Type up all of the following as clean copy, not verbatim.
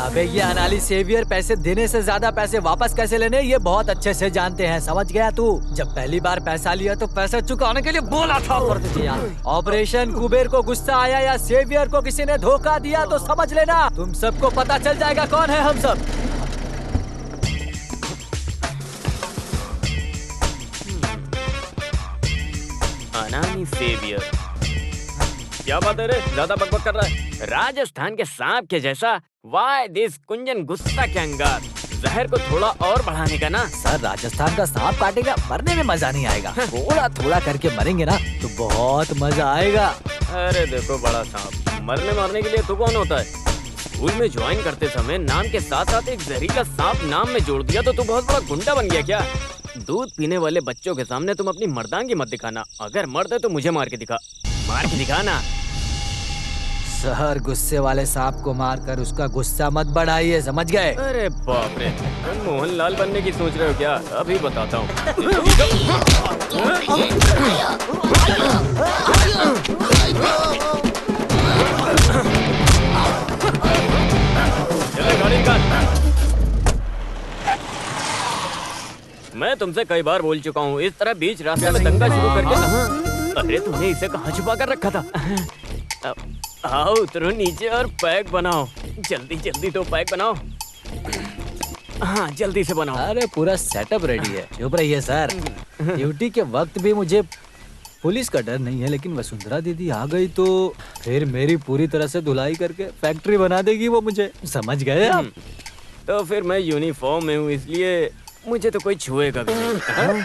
अबे ये अनाली सेवियर पैसे देने से ज्यादा पैसे वापस कैसे लेने ये बहुत अच्छे से जानते हैं, समझ गया तू? जब पहली बार पैसा लिया तो पैसे चुकाने के लिए बोला था पर तुझे यार। ऑपरेशन कुबेर को गुस्सा आया या सेवियर को किसी ने धोखा दिया तो समझ लेना तुम सबको पता चल जाएगा कौन है हम सब। अनानी सेवियर, क्या बात है रे, ज्यादा बकबक कर रहा है? राजस्थान के सांप के जैसा वाई दिस कुंजन गुस्सा के अंगार, जहर को थोड़ा और बढ़ाने का ना। सर राजस्थान का सांप काटेगा, मरने में मजा नहीं आएगा। थोड़ा थोड़ा करके मरेंगे ना तो बहुत मजा आएगा। अरे देखो बड़ा सांप, मरने मारने के लिए तो कौन होता है? स्कूल में ज्वाइन करते समय नाम के साथ साथ एक जहरीला सांप नाम में जोड़ दिया तो तू बहुत बड़ा गुंडा बन गया क्या? दूध पीने वाले बच्चों के सामने तुम अपनी मर्दांगी मत दिखाना। अगर मर्द है तो मुझे मार के दिखा, मार के दिखाना। सर गुस्से वाले सांप को मारकर उसका गुस्सा मत बढ़ाइए, समझ गए? अरे बाप रे, तुम मोहनलाल बनने की सोच रहे हो क्या? अभी बताता हूँ। चले गाड़ी निकाल। मैं तुमसे कई बार बोल चुका हूँ, इस तरह बीच रास्ते में दंगा शुरू करके। अरे तुमने इसे कहाँ छुपा कर रखा था? आओ उतरो नीचे और पैक बनाओ, जल्दी जल्दी तो पैक बनाओ। हाँ जल्दी से बनाओ। अरे पूरा सेटअप रेडी है, चुप रहिए सर। ड्यूटी के वक्त भी मुझे पुलिस का डर नहीं है, लेकिन वसुंधरा दीदी आ गई तो फिर मेरी पूरी तरह से धुलाई करके फैक्ट्री बना देगी वो मुझे, समझ गए आप? तो फिर मैं यूनिफॉर्म में हूँ इसलिए मुझे तो कोई छुएगा भी नहीं।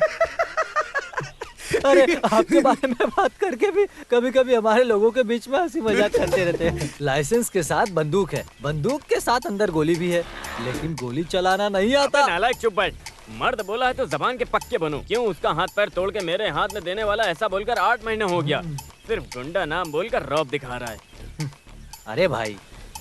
अरे आपके बारे में बात करके भी कभी कभी हमारे लोगों के बीच में हंसी मजाक करते रहते हैं। लाइसेंस के साथ बंदूक है, बंदूक के साथ अंदर गोली भी है, लेकिन गोली चलाना नहीं आता। नालायक चुप बैठ, मर्द बोला है तो जबान के पक्के बनो। क्यों उसका हाथ पैर तोड़ के मेरे हाथ में देने वाला, ऐसा बोलकर 8 महीने हो गया। सिर्फ गुंडा नाम बोलकर रौब दिखा रहा है। अरे भाई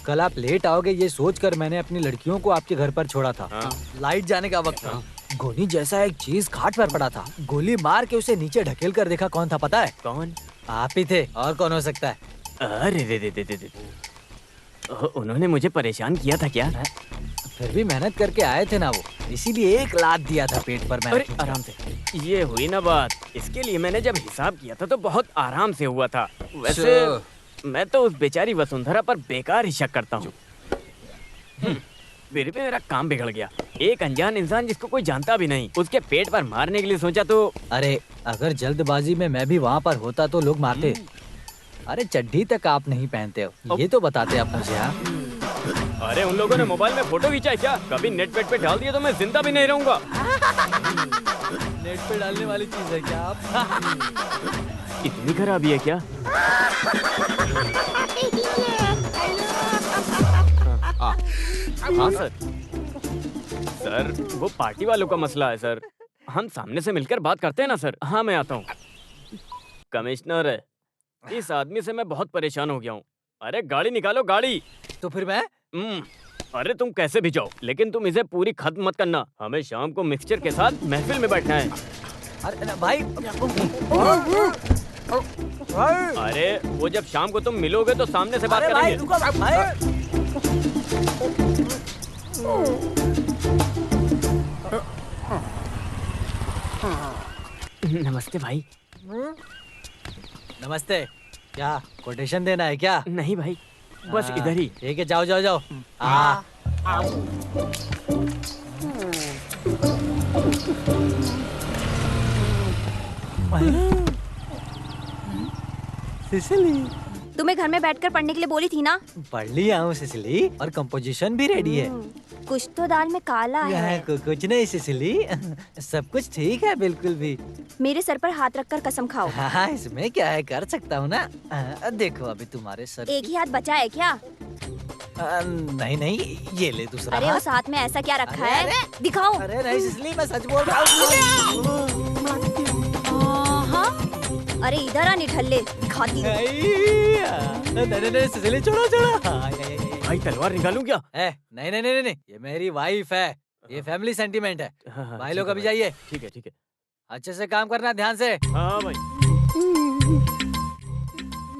कल आप लेट आओगे ये सोचकर मैंने अपनी लड़कियों को आपके घर पर छोड़ा था। लाइट जाने का वक्त था, गोली जैसा एक चीज खाट पर पड़ा था, गोली मार के उसे नीचे ढकेल कर देखा कौन था पता है? कौन? आप ही थे, और कौन हो सकता है? अरे दे उन्होंने मुझे परेशान किया था क्या? फिर भी मेहनत करके आए थे ना वो, इसीलिए एक लात दिया था पेट पर मैंने। अरे आराम से, ये हुई ना बात। इसके लिए मैंने जब हिसाब किया था तो बहुत आराम से हुआ था। वैसे मैं तो उस बेचारी वसुंधरा पर बेकार ही शक करता हूँ। फिर भी मेरा काम बिगड़ गया। एक अनजान इंसान जिसको कोई जानता भी नहीं, उसके पेट पर मारने के लिए सोचा तो। अरे अगर जल्दबाजी में मैं भी वहाँ पर होता तो लोग मारते। अरे चड्डी तक आप नहीं पहनते हो, ये तो बताते आप मुझे। हाँ अरे उन लोगों ने मोबाइल में फोटो खींचा है क्या? कभी नेट पेट पे डाल दिया तो मैं जिंदा भी नहीं रहूंगा। नेट पे डालने वाली चीज है क्या आप? इतनी खराबी है क्या? हाँ सर। सर वो पार्टी वालों का मसला है सर, हम सामने से मिलकर बात करते हैं ना सर। हाँ मैं आता हूँ। कमिश्नर है, इस आदमी से मैं बहुत परेशान हो गया हूँ। अरे गाड़ी निकालो गाड़ी। तो फिर मैं? अरे तुम कैसे भी जाओ, लेकिन तुम इसे पूरी खत्म मत करना। हमें शाम को मिक्सचर के साथ महफिल में बैठना है। अरे भाई, अरे वो जब शाम को तुम मिलोगे तो सामने से बात करेंगे। नमस्ते भाई। नमस्ते। क्या कोटेशन देना है क्या? नहीं भाई, बस इधर ही। ठीक है, जाओ जाओ जाओ। सिसिली, तुम्हें घर में बैठकर पढ़ने के लिए बोली थी ना? पढ़ लिया हूँ सिसिली, और कंपोजिशन भी रेडी है। कुछ तो दाल में काला है। कुछ नहीं सिसिली, सब कुछ ठीक है बिल्कुल भी। मेरे सर पर हाथ रखकर कसम खाओ। हाँ इसमें क्या है, कर सकता हूँ ना। देखो अभी तुम्हारे सर। एक ही हाथ बचा है क्या? नहीं नहीं, ये ले दूसरा। अरे उस हाथ में ऐसा क्या रखा है? दिखाओ। अरे नहीं सिसिली, मैं सच बोल रहा हूँ। अरे इधर आ निठल्ले, दिखाती हूँ। नहीं सिसिली, छोड़ो छोड़ो। भाई तलवार निकालूं क्या? नहीं नहीं नहीं नहीं, ये मेरी वाइफ है, ये फैमिली सेंटीमेंट है। हाँ, भाई ठीक लोग है अभी भाई। जाइए, ठीक है ठीक है। अच्छे से काम करना, ध्यान से। हाँ भाई।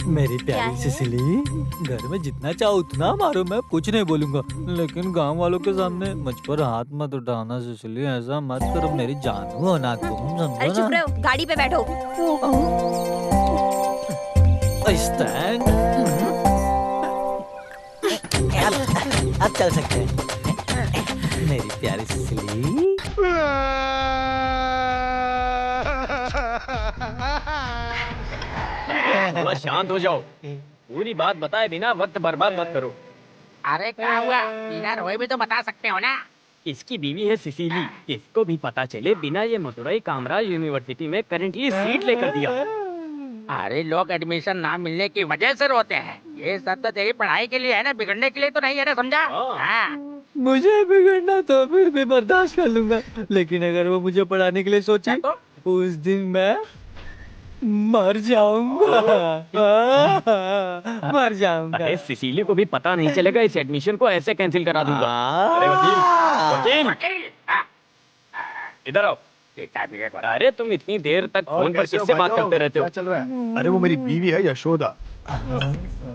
मेरी क्या प्यारी है? सिसिली, घर में जितना चाहो उतना मारो, मैं कुछ नहीं बोलूंगा, लेकिन गांव वालों के सामने मुझ पर हाथ मत उठाना सिसिली, ऐसा मत करो, मेरी जानू हो ना तुम, अरे समझो चुप ना। रहो, गाड़ी पे बैठो। स्टैंड, अब चल सकते हैं मेरी प्यारी सिसिली। थोड़ा शांत हो जाओ। पूरी बात बताए बिना वक्त बर्बाद मत करो। अरे क्या हुआ? बिना रोए भी तो बता सकते हो ना। इसकी बीवी है सिसिली, इसको भी पता चले बिना ये मदुरई कामराज यूनिवर्सिटी में करंटली सीट लेकर दिया। अरे लोग एडमिशन ना मिलने की वजह से रोते हैं। ये सब तो तेरी पढ़ाई के लिए है ना, बिगड़ने के लिए तो नहीं है ना, समझा? हाँ। हाँ। मुझे बिगड़ना तो फिर भी बर्दाश्त कर लूंगा, लेकिन अगर वो मुझे पढ़ाने के लिए सोची तो उस दिन मैं मर जाऊंगा। मर जाऊंगा। अरे सिसिली को भी पता नहीं चलेगा, इस एडमिशन को ऐसे कैंसिल करा दूंगा। अरे वकील, वकील, हाँ, इधर आओ। देखता भी है। अरे तुम इतनी देर तक फोन पर किससे बात करते रहते हो? क्या चल रहा है? अरे वो मेरी बीवी है यशोदा।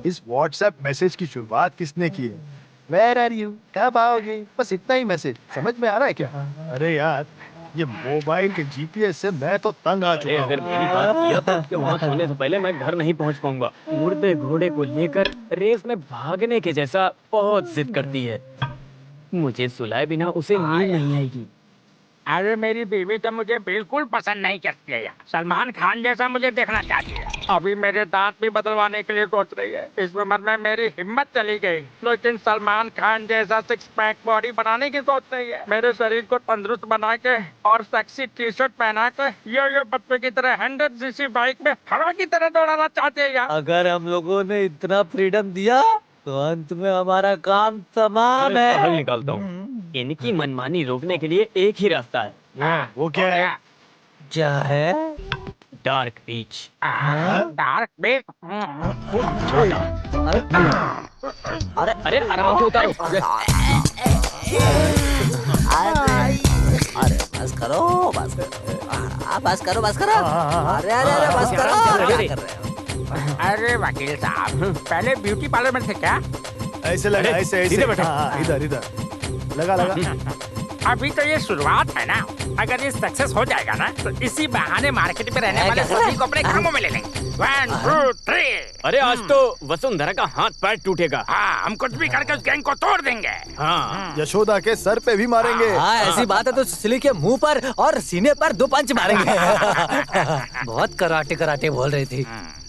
इस व्हाट्सएप मैसेज की शुरुआत किसने की है? Where are you? कब आओगे? बस इतना ही मैसेज समझ में आ रहा है क्या? अरे यार, ये मोबाइल के जीपीएस से मैं तो तंग आ अरे चुका अगर हूँ। मेरी बात किया तो उसके वहाँ सोने से पहले मैं घर नहीं पहुँच पाऊंगा। मुर्दे घोड़े को लेकर रेस में भागने के जैसा बहुत जिद करती है। मुझे सुलाए बिना उसे नींद नहीं आएगी। अरे मेरी बीवी तो मुझे बिल्कुल पसंद नहीं करती है। सलमान खान जैसा मुझे देखना चाहती है। अभी मेरे दांत भी बदलवाने के लिए सोच रही है। इस उम्र में मेरी हिम्मत चली गई, लेकिन सलमान खान जैसा सिक्स पैक बॉडी बनाने की सोच रही है। मेरे शरीर को तंदुरुस्त बना के और सेक्सी टी शर्ट पहना के यो बच्चे की तरह 100 सीसी बाइक में हवा की तरह दौड़ाना चाहते हैं यार। अगर हम लोगों ने इतना फ्रीडम दिया तो अंत में हमारा काम तमाम मैं हल है। निकालता हूँ। इनकी मनमानी रोकने के लिए एक ही रास्ता है, वो क्या है? क्या है? डार्क बीच। डार्क बीच। अरे अरे आराम से उतारो। अरे बस करो, बस करो, बस करो, बस करो। अरे अरे अरे बस करो, अरे, क्या कर रहे हो? अरे वकील साहब, पहले ब्यूटी पार्लर में थे क्या? ऐसे लगा, अरे, ऐसे सीधे ऐसे। बैठो। हाँ, इधर इधर लगा लगा। अभी तो ये शुरुआत है ना। अगर ये सक्सेस हो जाएगा ना तो इसी बहाने मार्केट में रहने वाले सभी को अपने कामों में ले लेंगे। 1 2 3। अरे आज तो वसुंधरा का हाथ पैर टूटेगा। हाँ, हम कुछ भी करके उस गैंग को तोड़ देंगे। हाँ यशोदा के सर पे भी मारेंगे। हाँ ऐसी बात है तो सिसिली के मुंह पर और सीने पर 2 पंच मारेंगे। बहुत कराटे कराटे बोल रही थी,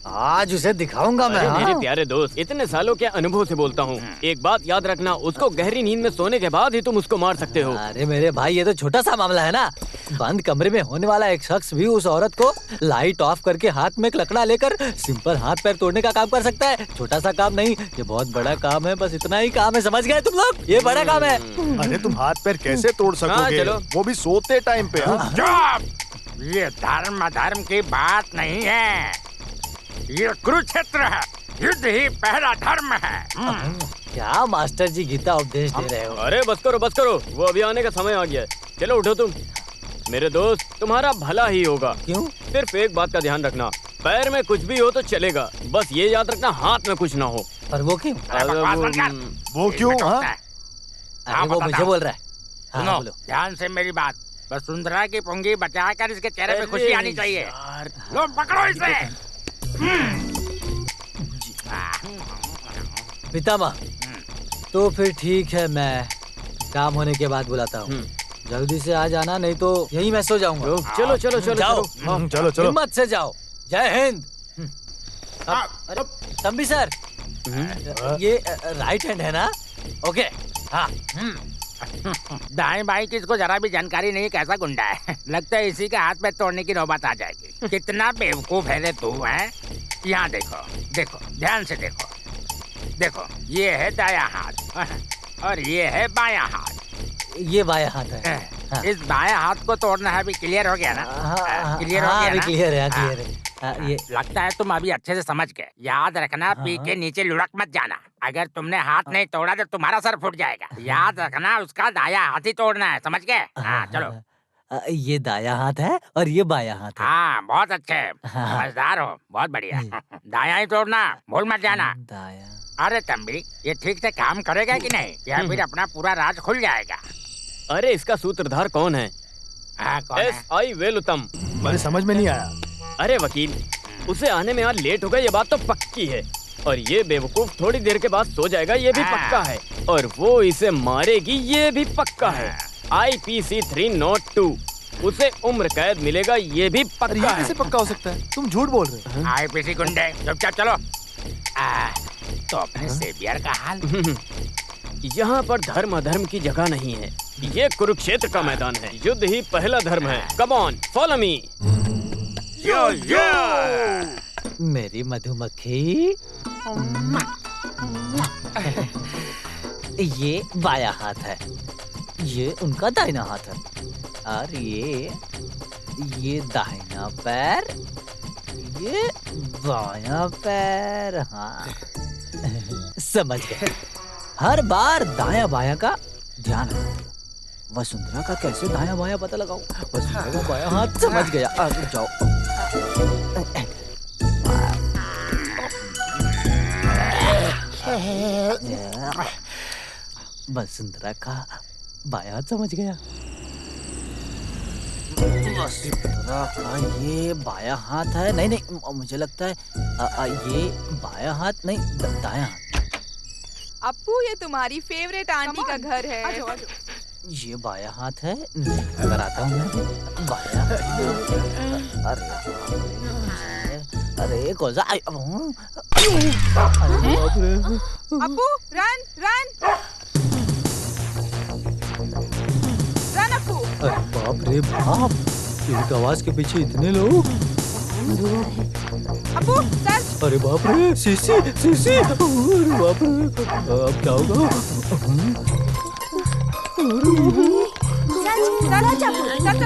आज उसे दिखाऊंगा मैं। अरे मेरे हाँ। प्यारे दोस्त, इतने सालों के अनुभव से बोलता हूँ, एक बात याद रखना, उसको गहरी नींद में सोने के बाद ही तुम उसको मार सकते हो। अरे मेरे भाई ये तो छोटा सा मामला है ना। बंद कमरे में होने वाला एक शख्स भी उस औरत को लाइट ऑफ करके हाथ में एक लकड़ा लेकर सिंपल हाथ पैर तोड़ने का काम कर सकता है। छोटा सा काम नहीं, ये बहुत बड़ा काम है। बस इतना ही काम है, समझ गए तुम लोग? ये बड़ा काम है। अरे तुम हाथ पैर कैसे तोड़ सकोगे? चलो। वो भी सोते टाइम पे। हाँ? चुप! ये धर्म अधर्म की बात नहीं है, ये कुरुक्षेत्र है। युद्ध ही पहला धर्म है। क्या मास्टर जी गीता उपदेश दे रहे हो? अरे बस करो, वो अभी आने का समय आ गया है। चलो उठो तुम। मेरे दोस्त, तुम्हारा भला ही होगा। क्यों? सिर्फ एक बात का ध्यान रखना, पैर में कुछ भी हो तो चलेगा, बस ये याद रखना हाथ में कुछ ना हो। पर वो क्यों? अरे बकवास बंद कर। वो क्यों? इसमें हाँ? टोकता है। अरे वो बताता मुझे हूँ। बोल रहा है। हाँ सुनो, बोलो। ध्यान से मेरी बात। वसुंधरा की पुंगी बचाकर इसके चेहरे पे अरे खुशी आनी चाहिए। यार। लो पकड़ो इसे। पितामह, तो फिर ठीक है, मैं काम होने के बाद बुलाता हूँ। जल्दी से आ जाना, नहीं तो यहीं मैं सो जाऊंगा। चलो चलो चलो जाओ। चलो। चलो चलो। हिम्मत से जाओ। जय हिंद। अरे तंबी सर, ये राइट हैंड है ना? ओके। हाँ। दाएं बाएं की इसको जरा भी जानकारी नहीं, कैसा गुंडा है। लगता है इसी के हाथ में तोड़ने की नौबत आ जाएगी। कितना बेवकूफ है रे तू, है? यहाँ देखो, देखो, ध्यान से देखो। देखो, ये है दायां हाथ और ये है बायां हाथ। ये बायां हाथ है। हाँ। इस बाएं हाथ को तोड़ना है। अभी क्लियर हो गया ना? क्लियर हो हाँ, गया अभी ना? क्लियर है, क्लियर है। ये लगता है तुम अभी अच्छे से समझ गए। याद रखना, पी के नीचे लुढ़क मत जाना। अगर तुमने हाथ नहीं तोड़ा तो तुम्हारा सर फूट जाएगा। याद रखना, उसका दाया हाथ ही तोड़ना है, समझ गए? हाँ चलो। ये दाया हाथ है और ये बाया हाथ है। हाँ बहुत अच्छे, हाँ। समझदार हो, बहुत बढ़िया। दाया ही तोड़ना, भूल मत जाना। दाया। अरे तंबी, ये ठीक से काम करेगा कि नहीं, या फिर अपना पूरा राज खुल जाएगा? अरे इसका सूत्रधार कौन है? हाँ कौन है? SI वेलुतम। मुझे समझ में नहीं आया। अरे वकील, उसे आने में आज लेट हो गया, ये बात तो पक्की है। और ये बेवकूफ थोड़ी देर के बाद सो जाएगा, ये भी पक्का है। और वो इसे मारेगी, ये भी पक्का है। IPC 302, उसे उम्र कैद मिलेगा, ये भी अरे पक्का ये है। कैसे पक्का हो सकता है? तुम झूठ बोल रहे हो। IPC गुंडे, चुपचाप चलो। तो अपने सेवियर का हाल? यहाँ पर धर्म अधर्म की जगह नहीं है, ये कुरुक्षेत्र का मैदान है। युद्ध ही पहला धर्म है। Come on, follow me. मेरी मधुमक्खी। ये बाया हाथ है, ये उनका दाहिना हाथ है, और ये दाहिना पैर, ये बाया पैर। हाँ समझ गए। हर बार दाया बाया का ध्यान रखो। वसुंधरा का कैसे दाया बाया पता लगाऊं? वसुंधरा का बाया हाथ समझ गया। आगे जाओ। वसुंधरा का बाया हाथ समझ गया। वसुंधरा का ये बाया हाथ है। नहीं नहीं, मुझे लगता है ये बाया हाथ नहीं, दाया हाथ। अप्पू, ये तुम्हारी फेवरेट आंटी का घर है। ये बाया हाथ है। अगर आता हूँ मैं बाया। अरे कौन सा? Appu, run run run Appu. बाप रे बाप, एक आवाज के पीछे इतने लोग। अप्पू सर्च। अरे बाप रे, सीसी सीसी। अरे बाप रे, अब क्या होगा? Search search Appu, search